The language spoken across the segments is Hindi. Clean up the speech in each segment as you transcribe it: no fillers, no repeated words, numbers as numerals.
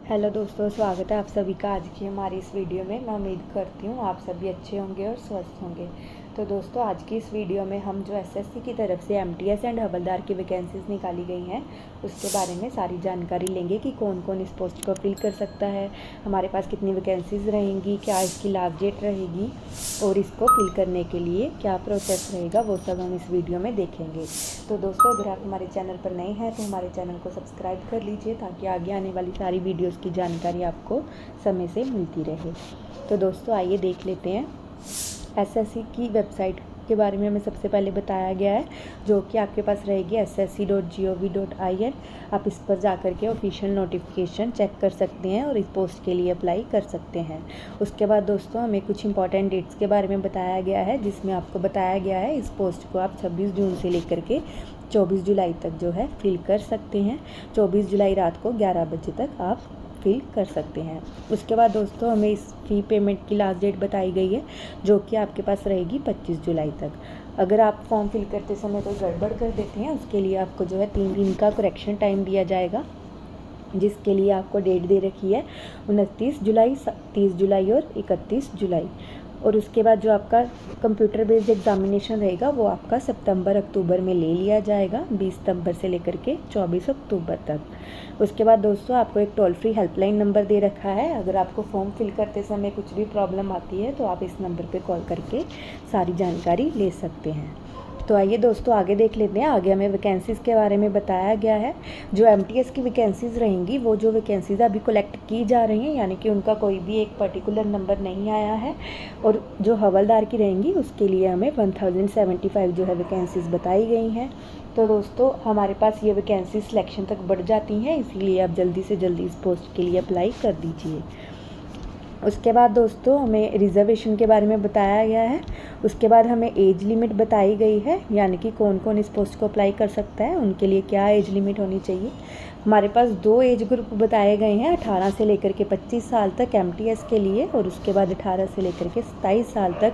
हेलो दोस्तों, स्वागत है आप सभी का आज की हमारी इस वीडियो में। मैं उम्मीद करती हूँ आप सभी अच्छे होंगे और स्वस्थ होंगे। तो दोस्तों, आज की इस वीडियो में हम जो एसएससी की तरफ से एमटीएस एंड हवलदार की वैकेंसीज़ निकाली गई हैं उसके बारे में सारी जानकारी लेंगे कि कौन कौन इस पोस्ट को फिल कर सकता है, हमारे पास कितनी वैकेंसीज़ रहेंगी, क्या इसकी लास्ट डेट रहेगी और इसको फिल करने के लिए क्या प्रोसेस रहेगा, वो सब हम इस वीडियो में देखेंगे। तो दोस्तों, अगर आप हमारे चैनल पर नए हैं तो हमारे चैनल को सब्सक्राइब कर लीजिए ताकि आगे आने वाली सारी वीडियोज़ की जानकारी आपको समय से मिलती रहे। तो दोस्तों, आइए देख लेते हैं। एसएससी की वेबसाइट के बारे में हमें सबसे पहले बताया गया है, जो कि आपके पास रहेगी ssc.gov.in। आप इस पर जाकर के ऑफिशियल नोटिफिकेशन चेक कर सकते हैं और इस पोस्ट के लिए अप्लाई कर सकते हैं। उसके बाद दोस्तों, हमें कुछ इंपॉर्टेंट डेट्स के बारे में बताया गया है, जिसमें आपको बताया गया है इस पोस्ट को आप 26 जून से लेकर के 24 जुलाई तक जो है फिल कर सकते हैं। 24 जुलाई रात को 11 बजे तक आप फिल कर सकते हैं। उसके बाद दोस्तों, हमें इस फ़ी पेमेंट की लास्ट डेट बताई गई है, जो कि आपके पास रहेगी 25 जुलाई तक। अगर आप फॉर्म फिल करते समय कोई गड़बड़ कर देते हैं, उसके लिए आपको जो है 3 दिन का करेक्शन टाइम दिया जाएगा, जिसके लिए आपको डेट दे रखी है 29 जुलाई, 30 जुलाई और 31 जुलाई। और उसके बाद जो आपका कंप्यूटर बेस्ड एग्जामिनेशन रहेगा वो आपका सितंबर अक्टूबर में ले लिया जाएगा, 20 सितंबर से लेकर के 24 अक्टूबर तक। उसके बाद दोस्तों, आपको एक टोल फ्री हेल्पलाइन नंबर दे रखा है। अगर आपको फॉर्म फिल करते समय कुछ भी प्रॉब्लम आती है तो आप इस नंबर पे कॉल करके सारी जानकारी ले सकते हैं। तो आइए दोस्तों, आगे देख लेते हैं। आगे हमें वैकेंसीज़ के बारे में बताया गया है। जो एमटीएस की वैकेंसीज़ रहेंगी, वो जो वैकेंसीज़ अभी कलेक्ट की जा रही हैं, यानी कि उनका कोई भी एक पर्टिकुलर नंबर नहीं आया है। और जो हवलदार की रहेंगी उसके लिए हमें 1075 जो है वैकेंसीज़ बताई गई हैं। तो दोस्तों, हमारे पास ये वैकेंसी सिलेक्शन तक बढ़ जाती हैं, इसीलिए आप जल्दी से जल्दी इस पोस्ट के लिए अप्लाई कर दीजिए। उसके बाद दोस्तों, हमें रिज़र्वेशन के बारे में बताया गया है। उसके बाद हमें एज लिमिट बताई गई है, यानी कि कौन कौन इस पोस्ट को अप्लाई कर सकता है, उनके लिए क्या एज लिमिट होनी चाहिए। हमारे पास 2 एज ग्रुप बताए गए हैं, 18 से लेकर के 25 साल तक एमटीएस के लिए, और उसके बाद 18 से लेकर के 27 साल तक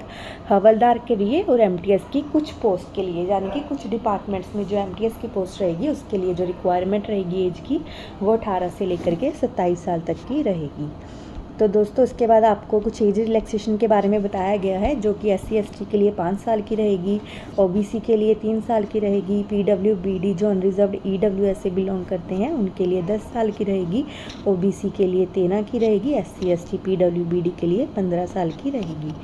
हवलदार के लिए और एमटीएस की कुछ पोस्ट के लिए, यानी कि कुछ डिपार्टमेंट्स में जो एमटीएस की पोस्ट रहेगी उसके लिए जो रिक्वायरमेंट रहेगी एज की, वो 18 से लेकर के 27 साल तक की रहेगी। तो दोस्तों, इसके बाद आपको कुछ एज रिलैक्सेशन के बारे में बताया गया है, जो कि SC ST के लिए 5 साल की रहेगी, OBC के लिए 3 साल की रहेगी, PWBD जो अनरिजर्व्ड EWS से बिलोंग करते हैं उनके लिए 10 साल की रहेगी, OBC के लिए 13 की रहेगी, SC ST PWBD के लिए 15 साल की रहेगी।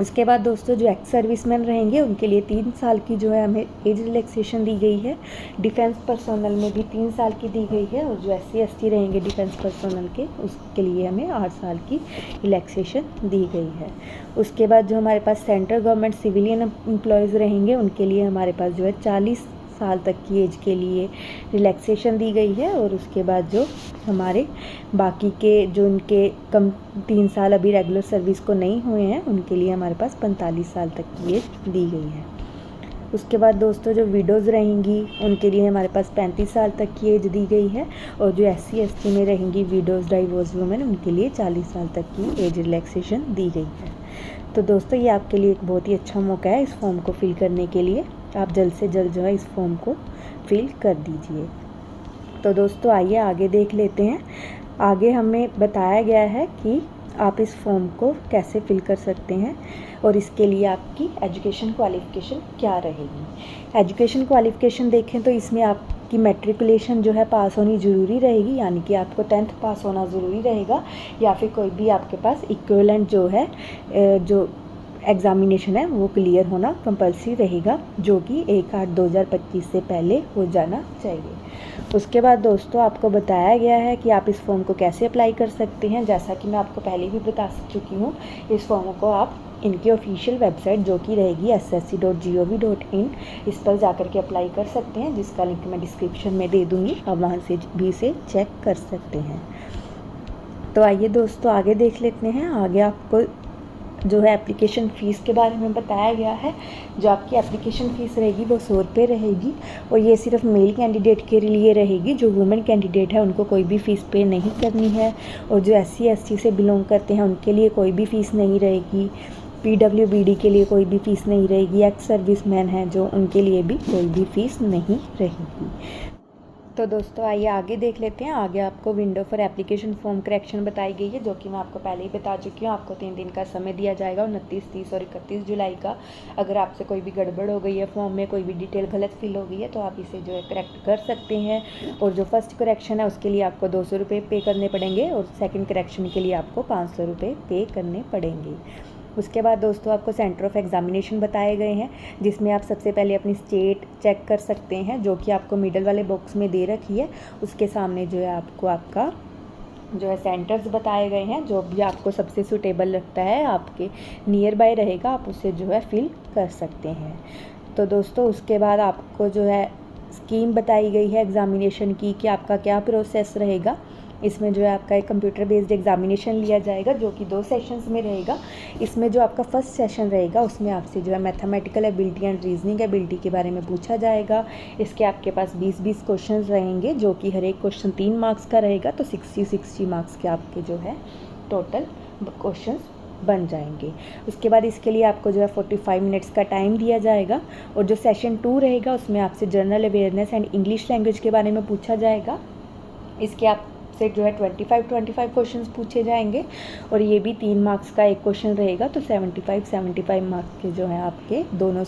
उसके बाद दोस्तों, जो एक्स सर्विसमैन रहेंगे उनके लिए 3 साल की जो है हमें एज रिलैक्सेशन दी गई है। डिफेंस पर्सोनल में भी 3 साल की दी गई है, और जो SC ST रहेंगे डिफेंस पर्सोनल के, उसके लिए हमें 8 साल की रिलैक्सेशन दी गई है। उसके बाद जो हमारे पास सेंट्रल गवर्नमेंट सिविलियन एम्प्लॉयज़ रहेंगे उनके लिए हमारे पास जो है 40 साल तक की एज के लिए रिलैक्सेशन दी गई है। और उसके बाद जो हमारे बाकी के जो उनके कम 3 साल अभी रेगुलर सर्विस को नहीं हुए हैं उनके लिए हमारे पास 45 साल तक की एज दी गई है। उसके बाद दोस्तों, जो विडोज़ रहेंगी उनके लिए हमारे पास 35 साल तक की एज दी गई है, और जो SC ST में रहेंगी विडोज़ डाइवोर्स वुमेन उनके लिए 40 साल तक की एज रिलैक्सेशन दी गई है। तो दोस्तों, ये आपके लिए एक बहुत ही अच्छा मौका है इस फॉर्म को फिल करने के लिए। आप जल्द से जल्द जो है इस फॉर्म को फिल कर दीजिए। तो दोस्तों, आइए आगे देख लेते हैं। आगे हमें बताया गया है कि आप इस फॉर्म को कैसे फिल कर सकते हैं और इसके लिए आपकी एजुकेशन क्वालिफ़िकेशन क्या रहेगी। एजुकेशन क्वालिफ़िकेशन देखें तो इसमें आपकी मैट्रिकुलेशन जो है पास होनी ज़रूरी रहेगी, यानी कि आपको 10th पास होना ज़रूरी रहेगा, या फिर कोई भी आपके पास इक्विवेलेंट जो है जो एग्ज़ामिनेशन है वो क्लियर होना कंपलसरी रहेगा, जो कि 1/8/2025 से पहले हो जाना चाहिए। उसके बाद दोस्तों, आपको बताया गया है कि आप इस फॉर्म को कैसे अप्लाई कर सकते हैं। जैसा कि मैं आपको पहले भी बता चुकी हूँ, इस फॉर्म को आप इनकी ऑफिशियल वेबसाइट जो कि रहेगी ssc.gov.in, इस पर जाकर के अप्लाई कर सकते हैं, जिसका लिंक मैं डिस्क्रिप्शन में दे दूँगी, आप वहाँ से भी इसे चेक कर सकते हैं। तो आइए दोस्तों, आगे देख लेते हैं। आगे आपको जो है एप्लीकेशन फ़ीस के बारे में बताया गया है। जो आपकी एप्लीकेशन फ़ीस रहेगी वो 100 रुपये रहेगी, और ये सिर्फ मेल कैंडिडेट के लिए रहेगी। जो वुमेन कैंडिडेट है उनको कोई भी फ़ीस पे नहीं करनी है, और जो SC ST से बिलोंग करते हैं उनके लिए कोई भी फ़ीस नहीं रहेगी। PWBD के लिए कोई भी फ़ीस नहीं रहेगी। एक्स सर्विसमैन हैं जो, उनके लिए भी कोई भी फ़ीस नहीं रहेगी। तो दोस्तों आइए आगे देख लेते हैं। आगे आपको window for application form correction बताई गई है, जो कि मैं आपको पहले ही बता चुकी हूँ। आपको 3 दिन का समय दिया जाएगा, 29, 30 और 31 जुलाई का। अगर आपसे कोई भी गड़बड़ हो गई है, फॉर्म में कोई भी डिटेल गलत फिल हो गई है, तो आप इसे जो है करेक्ट कर सकते हैं। और जो फर्स्ट करेक्शन है उसके लिए आपको 200 रुपये पे करने पड़ेंगे, और सेकेंड करेक्शन के लिए आपको 500 रुपये पे करने पड़ेंगे। उसके बाद दोस्तों आपको सेंटर ऑफ एग्जामिनेशन बताए गए हैं, जिसमें आप सबसे पहले अपनी स्टेट चेक कर सकते हैं, जो कि आपको मिडल वाले बॉक्स में दे रखी है। उसके सामने जो है आपको आपका जो है सेंटर्स बताए गए हैं, जो भी आपको सबसे सूटेबल लगता है, आपके नियर बाय रहेगा, आप उसे जो है फिल कर सकते हैं। तो दोस्तों उसके बाद आपको जो है स्कीम बताई गई है एग्ज़ामिनेशन की, कि आपका क्या प्रोसेस रहेगा। इसमें जो है आपका एक कंप्यूटर बेस्ड एग्जामिनेशन लिया जाएगा, जो कि 2 सेशंस में रहेगा। इसमें जो आपका फर्स्ट सेशन रहेगा उसमें आपसे जो है mathematical ability and reasoning ability के बारे में पूछा जाएगा। इसके आपके पास 20-20 क्वेश्चन रहेंगे, जो कि हर एक क्वेश्चन 3 मार्क्स का रहेगा। तो 60-60 मार्क्स के आपके जो है टोटल क्वेश्चन बन जाएंगे। उसके बाद इसके लिए आपको जो है 45 मिनट्स का टाइम दिया जाएगा। और जो सेशन 2 रहेगा उसमें आपसे general awareness and English language के बारे में पूछा जाएगा। इसके आपसे जो है 25 क्वेश्चंस पूछे जाएंगे, और ये भी 3 मार्क्स का एक क्वेश्चन रहेगा। तो 75 मार्क्स के जो है आपके दोनों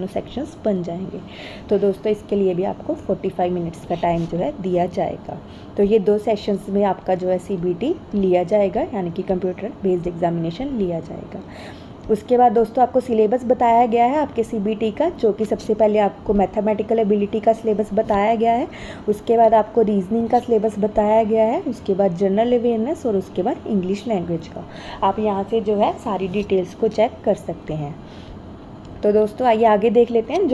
सेक्शंस बन जाएंगे। तो दोस्तों इसके लिए भी आपको 45 मिनट्स का टाइम जो है दिया जाएगा। तो ये 2 सेशंस में आपका जो है CBT लिया जाएगा, यानी कि कंप्यूटर बेस्ड एग्जामिनेशन लिया जाएगा। उसके बाद दोस्तों आपको सिलेबस बताया गया है आपके CBT का, जो कि सबसे पहले आपको मैथमेटिकल एबिलिटी का सिलेबस बताया गया है। उसके बाद आपको रीजनिंग का सिलेबस बताया गया है। उसके बाद जनरल अवेयरनेस, और उसके बाद इंग्लिश लैंग्वेज का। आप यहाँ से जो है सारी डिटेल्स को चेक कर सकते हैं। तो दोस्तों आइए आगे देख लेते हैं।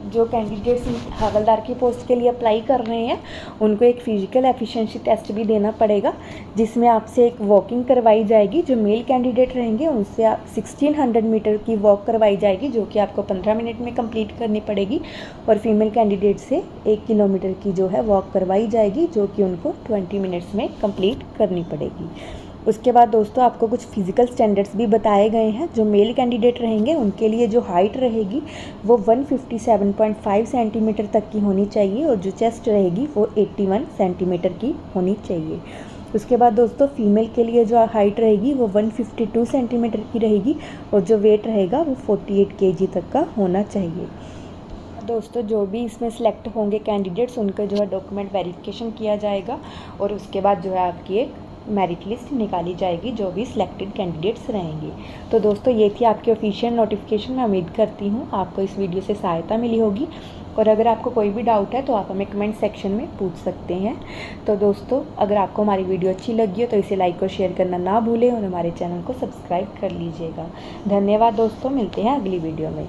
जो कैंडिडेट्स हवलदार की पोस्ट के लिए अप्लाई कर रहे हैं, उनको एक फिजिकल एफिशिएंसी टेस्ट भी देना पड़ेगा, जिसमें आपसे एक वॉकिंग करवाई जाएगी। जो मेल कैंडिडेट रहेंगे उनसे आप 1600 मीटर की वॉक करवाई जाएगी, जो कि आपको 15 मिनट में कंप्लीट करनी पड़ेगी। और फीमेल कैंडिडेट से 1 किलोमीटर की जो है वॉक करवाई जाएगी, जो कि उनको 20 मिनट्स में कंप्लीट करनी पड़ेगी। उसके बाद दोस्तों आपको कुछ फिजिकल स्टैंडर्ड्स भी बताए गए हैं। जो मेल कैंडिडेट रहेंगे उनके लिए जो हाइट रहेगी वो 157.5 सेंटीमीटर तक की होनी चाहिए, और जो चेस्ट रहेगी वो 81 सेंटीमीटर की होनी चाहिए। उसके बाद दोस्तों फीमेल के लिए जो हाइट रहेगी वो 152 सेंटीमीटर की रहेगी, और जो वेट रहेगा वो 48 kg तक का होना चाहिए। दोस्तों जो भी इसमें सेलेक्ट होंगे कैंडिडेट्स, उनका जो है डॉक्यूमेंट वेरिफिकेशन किया जाएगा, और उसके बाद जो है आपकी एक मेरिट लिस्ट निकाली जाएगी, जो भी सिलेक्टेड कैंडिडेट्स रहेंगे। तो दोस्तों ये थी आपकी ऑफिशियल नोटिफिकेशन। मैं उम्मीद करती हूँ आपको इस वीडियो से सहायता मिली होगी, और अगर आपको कोई भी डाउट है तो आप हमें कमेंट सेक्शन में पूछ सकते हैं। तो दोस्तों अगर आपको हमारी वीडियो अच्छी लगी हो तो इसे लाइक और शेयर करना ना भूलें, और हमारे चैनल को सब्सक्राइब कर लीजिएगा। धन्यवाद दोस्तों, मिलते हैं अगली वीडियो में।